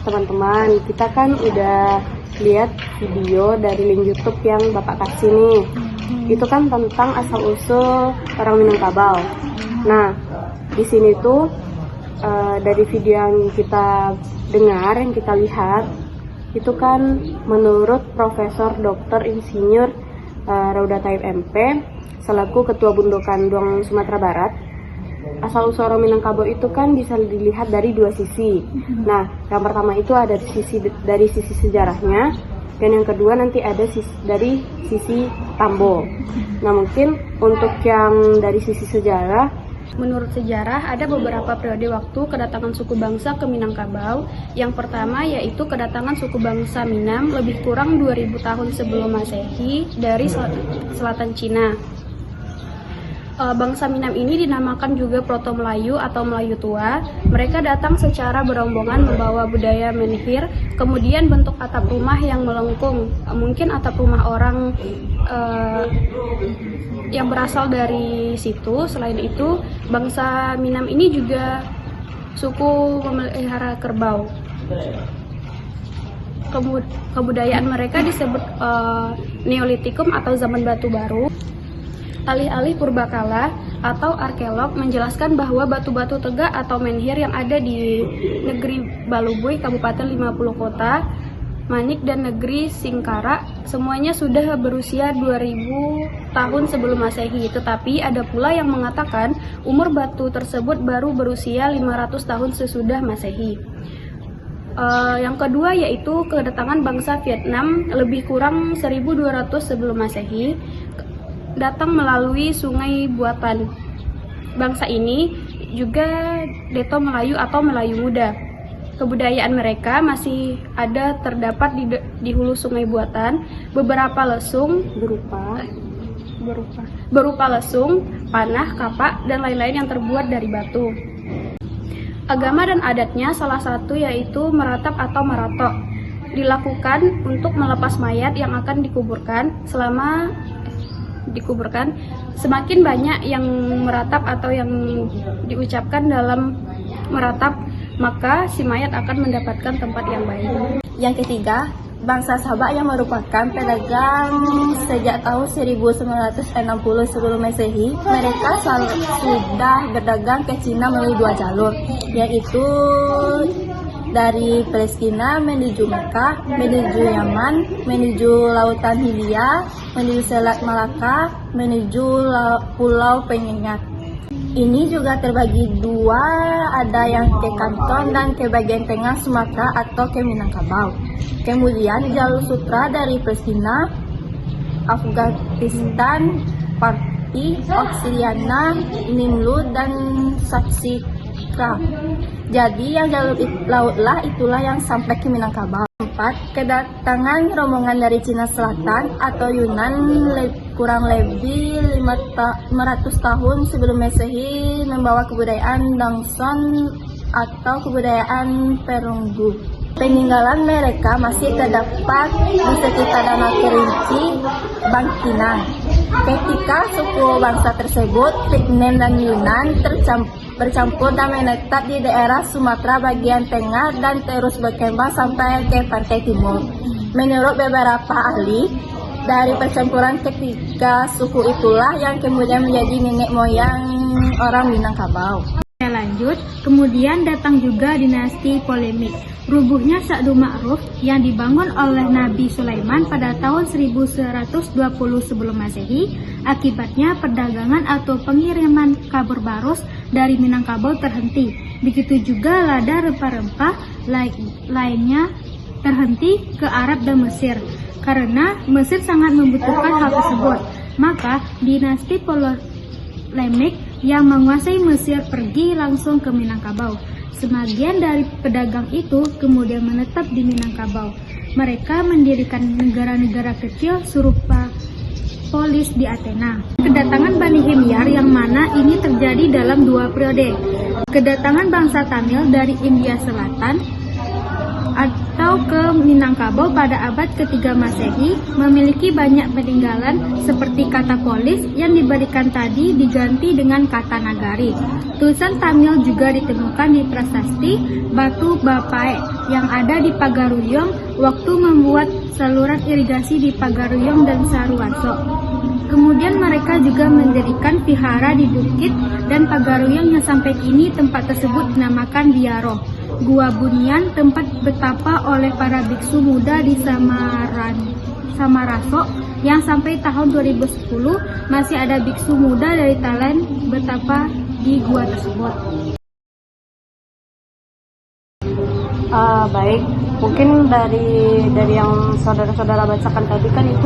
teman-teman, kita kan udah lihat video dari link YouTube yang Bapak kasih nih. Itu kan tentang asal-usul orang Minangkabau. Nah, di sini tuh dari video yang kita dengar, yang kita lihat, itu kan menurut Profesor Dr. Insinyur Rauda Thaib MP selaku Ketua Bundokan Duang Sumatera Barat, asal-usul orang Minangkabau itu kan bisa dilihat dari dua sisi. Nah, yang pertama itu ada dari sisi sejarahnya, dan yang kedua nanti ada dari sisi Tambo. Nah, mungkin untuk yang dari sisi sejarah, menurut sejarah, ada beberapa periode waktu kedatangan suku bangsa ke Minangkabau. Yang pertama yaitu kedatangan suku bangsa Minang lebih kurang 2000 tahun sebelum Masehi dari selatan Cina. Bangsa Minang ini dinamakan juga Proto Melayu atau Melayu Tua. Mereka datang secara berombongan membawa budaya menhir, kemudian bentuk atap rumah yang melengkung, mungkin atap rumah orang yang berasal dari situ. Selain itu, bangsa Minang ini juga suku memelihara kerbau. Kebudayaan mereka disebut Neolitikum atau zaman batu baru. Alih-alih purbakala atau arkeolog menjelaskan bahwa batu-batu tegak atau menhir yang ada di negeri Balubui, Kabupaten 50 Kota, Manik, dan negeri Singkara semuanya sudah berusia 2000 tahun sebelum Masehi. Tetapi ada pula yang mengatakan umur batu tersebut baru berusia 500 tahun sesudah Masehi. Yang kedua yaitu kedatangan bangsa Vietnam lebih kurang 1200 sebelum Masehi, datang melalui Sungai Buatan. Bangsa ini juga Deto Melayu atau Melayu Muda. Kebudayaan mereka masih ada terdapat di hulu Sungai Buatan, beberapa lesung berupa lesung, panah, kapak, dan lain-lain yang terbuat dari batu. Agama dan adatnya salah satu yaitu meratap atau maratok. Dilakukan untuk melepas mayat yang akan dikuburkan. Selama dikuburkan, semakin banyak yang meratap atau yang diucapkan dalam meratap, maka si mayat akan mendapatkan tempat yang baik. Yang ketiga, bangsa Sabak yang merupakan pedagang sejak tahun 1960 sebelum Masehi. Mereka sudah berdagang ke Cina melalui dua jalur, yaitu dari Palestina menuju Mekah, menuju Yaman, menuju Lautan Hindia, menuju Selat Malaka, menuju Pulau Penyengat. Ini juga terbagi dua, ada yang ke Kanton dan ke bagian tengah Sumatera atau ke Minangkabau. Kemudian jalur sutra dari Palestina, Afghanistan, Parti, Oksiana, Nimlu, dan Saksika. Jadi yang jalur lautlah itulah yang sampai ke Minangkabau. 4. Kedatangan rombongan dari Cina Selatan atau Yunan kurang lebih 500 tahun sebelum Masehi membawa kebudayaan Dongson atau kebudayaan Perunggu. Peninggalan mereka masih terdapat di sekitar Danau Kerinci, Bangkinang. Ketika suku bangsa tersebut, Pigmen dan Yunan bercampur dan menetap di daerah Sumatera bagian tengah dan terus berkembang sampai ke pantai timur. Menurut beberapa ahli, dari percampuran ketiga suku itulah yang kemudian menjadi nenek moyang orang Minangkabau. Lanjut, kemudian datang juga dinasti Polemik. Rubuhnya Sa'du Ma'ruf yang dibangun oleh Nabi Sulaiman pada tahun 1120 sebelum Masehi. Akibatnya perdagangan atau pengiriman kabur barus dari Minangkabau terhenti. Begitu juga lada rempah-rempah lainnya terhenti ke Arab dan Mesir. Karena Mesir sangat membutuhkan hal tersebut, maka dinasti Polemik yang menguasai Mesir pergi langsung ke Minangkabau. Sebagian dari pedagang itu kemudian menetap di Minangkabau. Mereka mendirikan negara-negara kecil serupa polis di Athena. Kedatangan Bani Himyar yang mana ini terjadi dalam dua periode. Kedatangan bangsa Tamil dari India Selatan merantau ke Minangkabau pada abad ketiga Masehi memiliki banyak peninggalan seperti kata polis yang diberikan tadi diganti dengan kata nagari. Tulisan Tamil juga ditemukan di prasasti Batu Bapae yang ada di Pagaruyung waktu membuat saluran irigasi di Pagaruyung dan Saruwaso. Kemudian mereka juga mendirikan vihara di bukit dan Pagaruyung yang sampai kini tempat tersebut dinamakan Biaro. Gua Bunian, tempat betapa oleh para biksu muda di Samaraso yang sampai tahun 2010 masih ada biksu muda dari Thailand betapa di gua tersebut. Baik, mungkin dari yang saudara-saudara bacakan tadi kan itu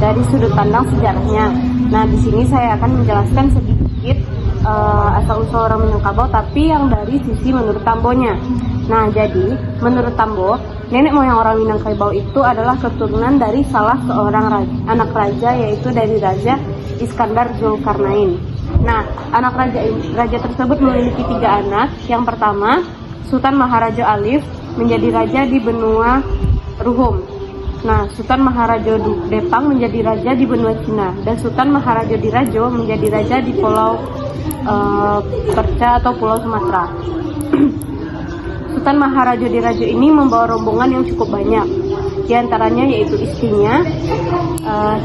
dari sudut pandang sejarahnya. Nah, di sini saya akan menjelaskan sedikit asal-usul orang Minangkabau, tapi yang dari sisi menurut Tambonya. Nah, jadi menurut Tambo, nenek moyang orang Minangkabau itu adalah keturunan dari salah seorang anak raja, yaitu dari Raja Iskandar Zulkarnain. Nah, anak raja tersebut memiliki 3 anak. Yang pertama, Sultan Maharaja Alif menjadi raja di benua Ruhum. Nah, Sultan Maharaja Depang menjadi raja di benua Cina, dan Sultan Maharaja Dirajo menjadi raja di Pulau Perca atau Pulau Sumatera. Sultan Maharaja Dirajo ini membawa rombongan yang cukup banyak. Di antaranya yaitu istrinya,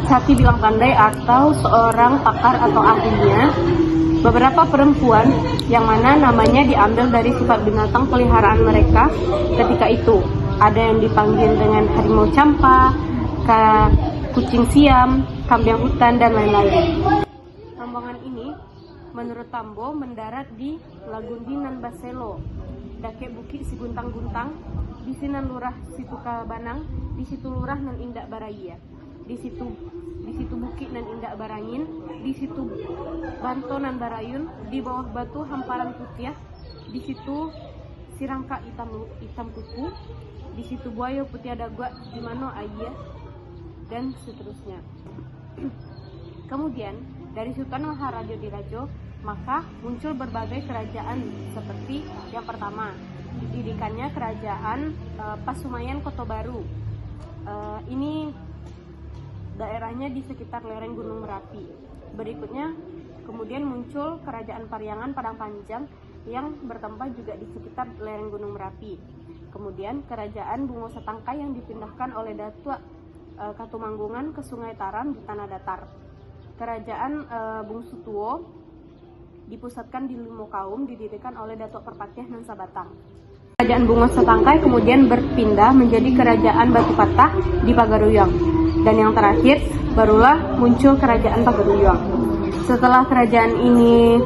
Cati Bilang Pandai atau seorang pakar atau ahlinya, beberapa perempuan yang mana namanya diambil dari sifat binatang peliharaan mereka ketika itu. Ada yang dipanggil dengan harimau campa, kucing siam, kambing hutan, dan lain-lain. Rombongan ini menurut Tambo mendarat di Lagundi nan Baselo, Dake Bukit si Guntang-Guntang, di Sinan Lurah Situ Kabanang, di situ Lurah nan Indak Baraya, di situ Bukit nan Indak Barangin, di situ Banto nan Barayun, di bawah batu hamparan putih, di situ Sirangka hitam kuku, di situ Buayo Putih Adagua, di Mano Ayah, dan seterusnya. Kemudian dari Sultan Maharaja Dirajo maka muncul berbagai kerajaan, seperti yang pertama didirikannya kerajaan Pasumayan Kota Baru. Ini daerahnya di sekitar lereng Gunung Merapi. Berikutnya kemudian muncul kerajaan Pariangan Padang Panjang yang bertempat juga di sekitar lereng Gunung Merapi. Kemudian kerajaan Bungo Setangkai yang dipindahkan oleh Datuk Katumanggungan ke Sungai Taram di Tanah Datar. Kerajaan Bungsu Tuo dipusatkan di Limokaum, didirikan oleh Datuk Perpatiah nan Sabatang. Kerajaan Bungo Setangkai kemudian berpindah menjadi kerajaan Batu Patah di Pagaruyung. Dan yang terakhir barulah muncul kerajaan Pagaruyung. Setelah kerajaan ini,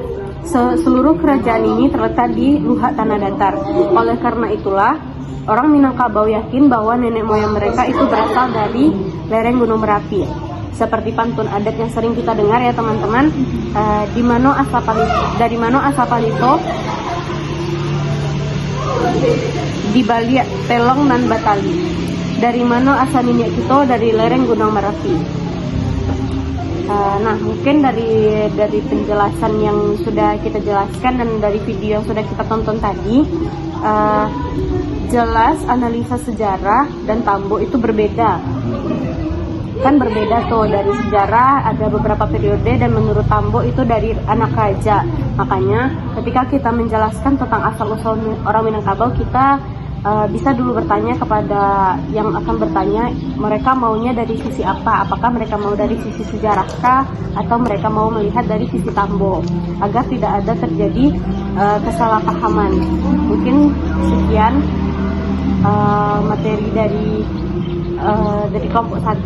seluruh kerajaan ini terletak di Luhak Tanah Datar. Oleh karena itulah orang Minangkabau yakin bahwa nenek moyang mereka itu berasal dari lereng Gunung Merapi. Seperti pantun adat yang sering kita dengar ya teman-teman, dari mano asapalito di Baliak Telong nan Batali, dari mano asa minyak kita dari lereng Gunung Merapi. Nah, mungkin dari penjelasan yang sudah kita jelaskan dan dari video yang sudah kita tonton tadi, jelas analisa sejarah dan Tambo itu berbeda. Kan berbeda tuh, dari sejarah ada beberapa periode, dan menurut Tambo itu dari anak raja. Makanya ketika kita menjelaskan tentang asal-usul orang Minangkabau, kita bisa dulu bertanya kepada yang akan bertanya, mereka maunya dari sisi apa? Apakah mereka mau dari sisi sejarahkah, atau mereka mau melihat dari sisi Tambo, agar tidak ada terjadi kesalahpahaman. Mungkin sekian materi dari kelompok 1.